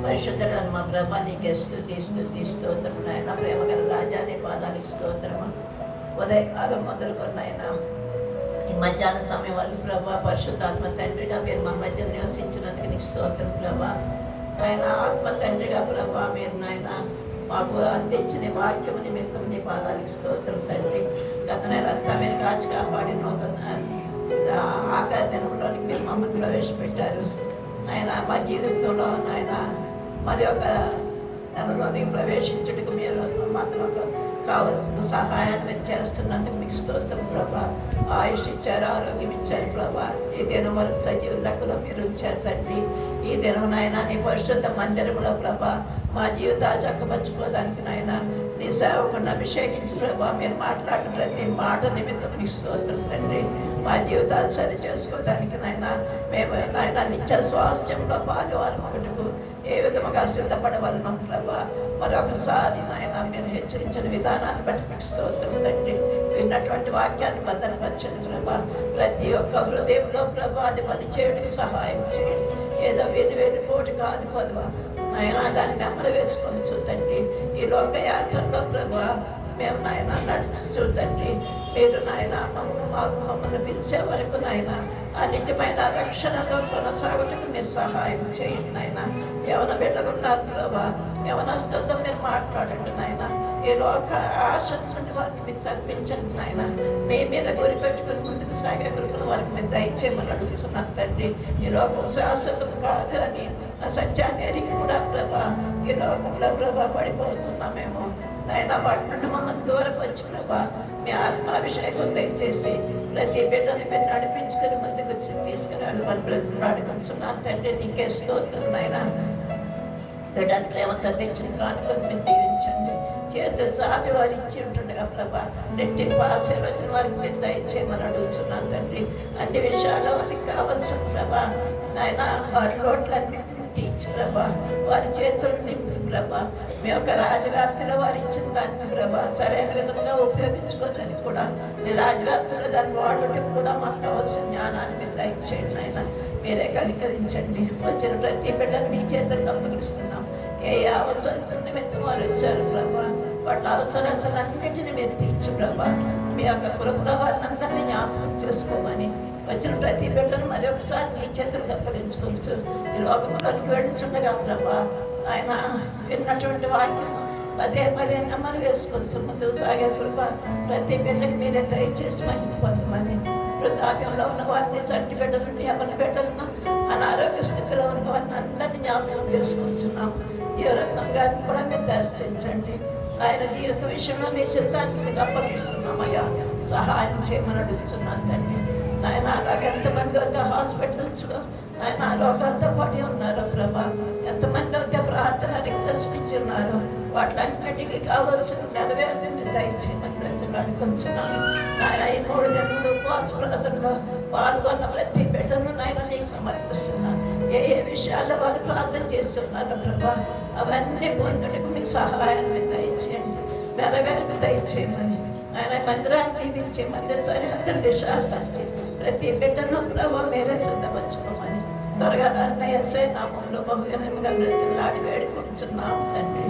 పరిశుద్ధుడైన మా ప్రభా నీకే స్తుతి స్తోత్రం నాయన. ప్రేమ గల రాజా నీ పాదానికి స్తోత్రము. ఉదయకాలం మొదలుకొని నాయన ఈ మధ్యాహ్న సమయం వరకు ప్రభా పరిశుద్ధాత్మ తండ్రిగా మీరు మా మధ్య నివసించినందుకు నీకు స్తోత్రం ప్రభా. ఆయన ఆత్మ తండ్రిగా ప్రభా మీరు నాయన మాకు అందించిన వాక్యము నిమిత్తం నీ పాదానికి స్తోత్రం తండ్రి. గత నెలంతా మీరు కాచి కాపాడి నూతన ఆఖరి దినంలోనికి మీరు మమ్మల్ని ప్రవేశపెట్టారు ఆయన. మా జీవితంలో నాయన మరి ఒక నెలలోనికి ప్రవేశించుటకు మీరు మాకు కావలసిన సహాయాన్ని మీరు చేస్తున్నందుకు మీకు స్తోత్రం ప్రభా. ఆయుష్ ఇచ్చారు, ఆరోగ్యం ఇచ్చారు ప్రభా. ఈ దినం వరకు సజీవ లెక్కలో మీరు ఉంచారు తండ్రి. ఈ దినం నాయన నీ పరిశుద్ధ మందిరంలో ప్రభా మా జీవితాలు చక్కపరచుకోవడానికి నాయన నీ సేవకుని అభిషేకించి ప్రభా మీరు మాట్లాడిన ప్రతి మాట నిమిత్తం నీకు స్తోత్రం తండ్రి. మా జీవితాలు సరి చేసుకోవడానికి నాయన మేము నాయన నిత్య స్వాస్థ్యంలో పాలువారం ఒకటికు ఏ విధముగా సిద్ధపడవలను ప్రభా మరొకసారి నాయన మీరు హెచ్చరించిన విధానాన్ని బట్టి మీకు స్తోత్రం తండ్రి. విన్నటువంటి వాక్యాన్ని భద్రపరచండి ప్రభా. ప్రతి ఒక్క హృదయంలో ప్రభా అది పని చేయడానికి సహాయం చేయండి. ఏదో వెళ్ళిపోటు కాదు పదవా నాయన దాన్ని నెమ్మది వేసుకోవచ్చు తండ్రి. ఈ లోక యాత్రలో ప్రభా మేము నాయన నడుచు తండ్రి. మీరు నాయన మమ్మల్ని పిలిచే వరకు నాయన ఆ నిజమైన రక్షణలో కొనసాగుటకు మీరు సహాయం చేయండి నాయన. యవన బిడ్డలున్నారు ప్రభా, యవనస్తులతో మీరు మాట్లాడండి నాయన. ఈ లోక ఆశ నుండి వారికి మీరు తప్పించండి నాయన. మీ మీద గురి పెట్టుకుని ముందుకు సాగే గురుకుల వారికి మీరు దయచేయమని అడుగుతున్నాను తండ్రి. ఈ లోకం శాశ్వతం కాదు అని ఆ సత్యాన్ని ఎరిగి కూడా ప్రభా ఈ లోకంలో ప్రభా పడిపోతున్నామేమో నాయన. వాటి నుండి మమ్మల్ని దూరం వచ్చి ప్రభా మీ ఆత్మాభిషేకం దయచేసి ప్రతి బిడ్డని మీరు నడిపించుకుని ముందుకు తీసుకురాలి వాళ్ళు బ్రతుకున్నాడుకుంటున్నాను తండ్రి. నీకే స్తోత్రం నాయన. బిడ్డను ప్రేమతో తెచ్చిన కానుకలు మీరు దీవించండి. చేతులు సాపి వారు ఇచ్చి ఉంటుండగా ప్రభా రెట్టింపు ఆశీర్వచన వారికి మీరు దయచేయమని అడుగుతున్నాను తండ్రి. అన్ని విషయాల్లో వారికి కావలసిన ప్రభా నాయన వారి లోట్లన్నింటినీ తీర్చి ప్రభా వారి చేతులు నింపి ప్రభా మీ యొక్క రాజవ్యాప్తిలో వారు ఇచ్చిన దాన్ని ప్రభా సరైన విధంగా ఉపయోగించుకోవడానికి కూడా మీ రాజవ్యాప్తిలో దాన్ని వాడటం కూడా మాకు కావాల్సిన జ్ఞానాన్ని మీరు దయచేయండి నాయన. మీరే కనికరించండి. వచ్చిన ప్రతి బిడ్డను మీ చేతులకు అప్పగిస్తున్నాం. ఏ అవసరం నిమిత్తం వారు వచ్చారు ప్రభా వాళ్ళ అవసరాలన్నింటినీ మీరు తీర్చి ప్రభా మీ యొక్క కృపలో వారిని అందరినీ జ్ఞాపకం చేసుకోమని వచ్చిన ప్రతి బిడ్డను మరి ఒకసారి మీ చేతులకు అప్పగించుకోవచ్చు. ఈ లోకంలోనికి వెళ్తుండగా ప్రభా ఆయన విన్నటువంటి వాక్యం పదే నమ్మలు వేసుకోవచ్చు. ముందుకు సాగే కృప ప్రతి బిడ్డకి మీరే దయచేసి మహిమ పొందమని. వృద్ధాప్యంలో ఉన్న వారిని చంటి బిడ్డలను ఎవరి బిడ్డలను అనారోగ్య స్థితిలో ఉన్న వారిని అందరినీ జ్ఞాపకం చేసుకుంటున్నాం. జీవరత్నం గారిని కూడా మీరు దర్శించండి. ఆయన జీవిత విషయంలో మీ చిత్తానికి మీకు అప్పగిస్తున్నామయ్యా. సహాయం చేయమని అడుగుతున్నాను తండ్రి. ఆయన అలాగే ఎంతమంది అయితే హాస్పిటల్స్లో ఆయన రోగాలతో పాటు ఉన్నారు ప్రభా. ఎంతమంది అయితే ప్రార్థన రిక్వెస్ట్ ఇచ్చున్నారు. వాటిలన్నిటికీ కావాల్సిన నెరవేరుని మీరు దయచేయమని బ్రతుకున్నాను. ఆయన ఈ 3 నెలలు ఉపవాస ప్రార్థనలో పాల్గొన్న ప్రతి బిడ్డను నాయన నీకు సమర్పిస్తున్నాను. ఏ విషయాల్లో వారు ప్రార్థన చేస్తున్నారు ప్రభా అవన్నీ పొందడానికి మీకు సహాయాన్ని దయచేయండి. నెరవేరుని దయచేయమని ఆయన మందిరాన్ని దీవించి మందిర సరిహద్దులు విశాలపరిచి ప్రతి బిడ్డను ప్రభావ మీరే సిద్ధపరచుకోమని త్వరగా నన్ను ఎస్ఐ నామంలో బహుజనంగా బ్రతులాడి వేడుకుంటున్నాము తండ్రి.